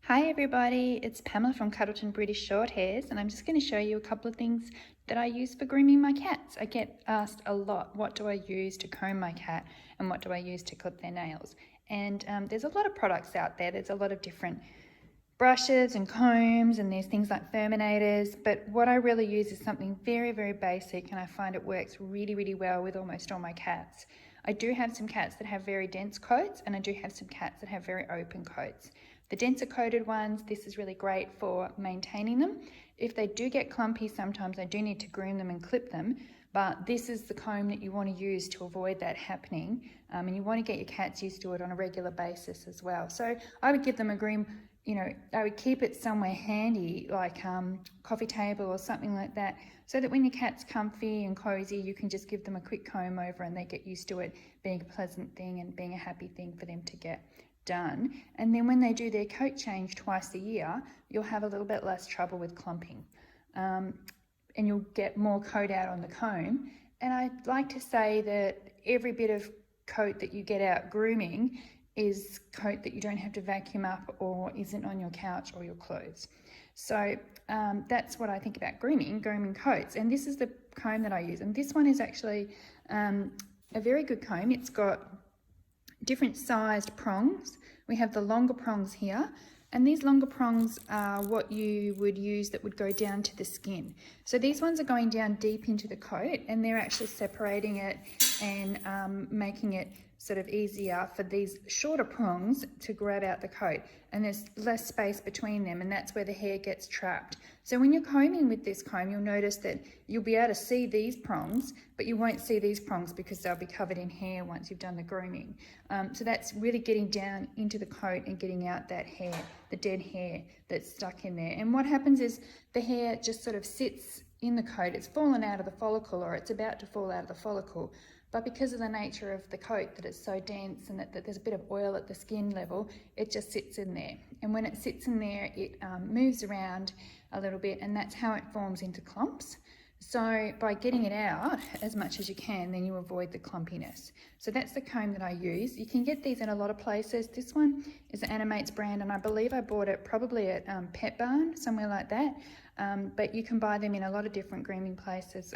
Hi everybody, it's Pamela from Cuddleton British Shorthairs, and I'm just going to show you a couple of things that I use for grooming my cats. I get asked a lot, what do I use to comb my cat and what do I use to clip their nails? And there's a lot of products out there. There's a lot of different brushes and combs, and there's things like Furminators, but what I really use is something very, very basic, and I find it works really, really well with almost all my cats. I do have some cats that have very dense coats, and I do have some cats that have very open coats. The denser coated ones, this is really great for maintaining them. If they do get clumpy, sometimes I do need to groom them and clip them, but this is the comb that you want to use to avoid that happening, and you want to get your cats used to it on a regular basis as well. So I would give them a groom. I would keep it somewhere handy, like coffee table or something like that, so that when your cat's comfy and cozy, you can just give them a quick comb over and they get used to it being a pleasant thing and being a happy thing for them to get done. And then when they do their coat change twice a year, you'll have a little bit less trouble with clumping. And you'll get more coat out on the comb. And I'd like to say that every bit of coat that you get out grooming is coat that you don't have to vacuum up or isn't on your couch or your clothes. So that's what I think about grooming coats. And this is the comb that I use. And this one is actually a very good comb. It's got different sized prongs. We have the longer prongs here, and these longer prongs are what you would use that would go down to the skin. So these ones are going down deep into the coat, and they're actually separating it and making it sort of easier for these shorter prongs to grab out the coat, and there's less space between them, and that's where the hair gets trapped. So when you're combing with this comb, you'll notice that you'll be able to see these prongs, but you won't see these prongs because they'll be covered in hair once you've done the grooming. So that's really getting down into the coat and getting out that hair, the dead hair that's stuck in there. And what happens is the hair just sort of sits in the coat. It's fallen out of the follicle, or it's about to fall out of the follicle. But because of the nature of the coat, that it's so dense and that there's a bit of oil at the skin level, it just sits in there. And when it sits in there, it moves around a little bit, and that's how it forms into clumps. So by getting it out as much as you can, then you avoid the clumpiness. So that's the comb that I use. You can get these in a lot of places. This one is the Animates brand, and I believe I bought it probably at Pet Barn, somewhere like that. But you can buy them in a lot of different grooming places.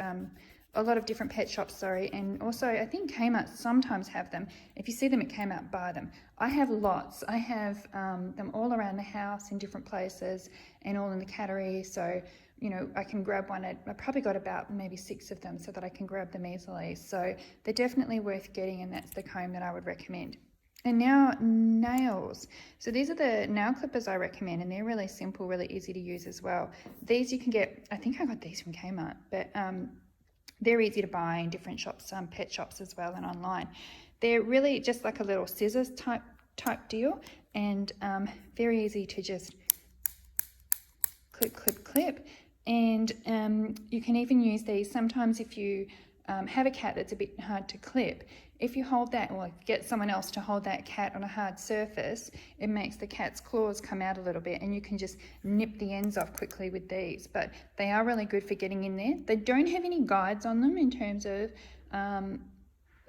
A lot of different pet shops, and also I think Kmart sometimes have them. If you see them at Kmart, buy them. I have lots. I have them all around the house in different places and all in the cattery, so I can grab one. I probably got about maybe 6 of them so that I can grab them easily. So they're definitely worth getting, and that's the comb that I would recommend. And now nails. So these are the nail clippers I recommend, and they're really simple, really easy to use as well. These you can get, I think I got these from Kmart, but they're easy to buy in different shops, pet shops as well, and online. They're really just like a little scissors type deal, and very easy to just clip. And you can even use these sometimes if you have a cat that's a bit hard to clip. If you hold that, or get someone else to hold that cat on a hard surface, it makes the cat's claws come out a little bit, and you can just nip the ends off quickly with these. But they are really good for getting in there. They don't have any guides on them in terms of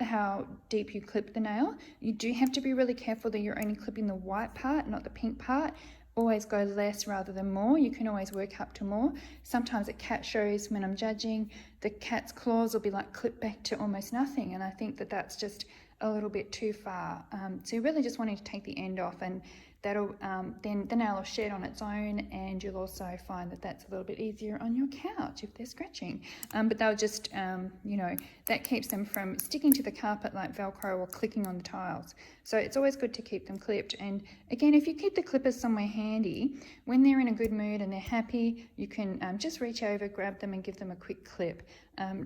how deep you clip the nail. You do have to be really careful that you're only clipping the white part, not the pink part. Always go less rather than more. You can always work up to more. Sometimes at cat shows, when I'm judging, the cat's claws will be like clipped back to almost nothing, and I think that that's just a little bit too far. So you're really just wanting to take the end off, and that'll then the nail will shed on its own, and you'll also find that that's a little bit easier on your couch if they're scratching. But they'll just, that keeps them from sticking to the carpet like Velcro or clicking on the tiles. So it's always good to keep them clipped. And again, if you keep the clippers somewhere handy, when they're in a good mood and they're happy, you can just reach over, grab them and give them a quick clip.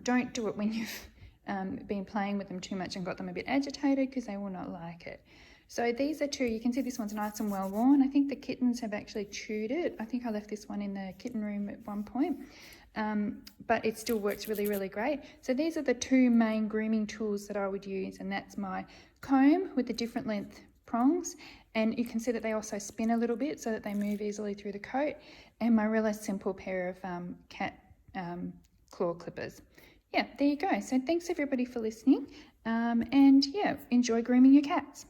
Don't do it when you've been playing with them too much and got them a bit agitated, because they will not like it. So these are 2. You can see this one's nice and well worn. I think the kittens have actually chewed it. I think I left this one in the kitten room at one point. But it still works really, really great. So these are the 2 main grooming tools that I would use, and that's my comb with the different length prongs, and you can see that they also spin a little bit so that they move easily through the coat, and my really simple pair of cat claw clippers. Yeah, there you go. So thanks everybody for listening, and yeah, enjoy grooming your cats.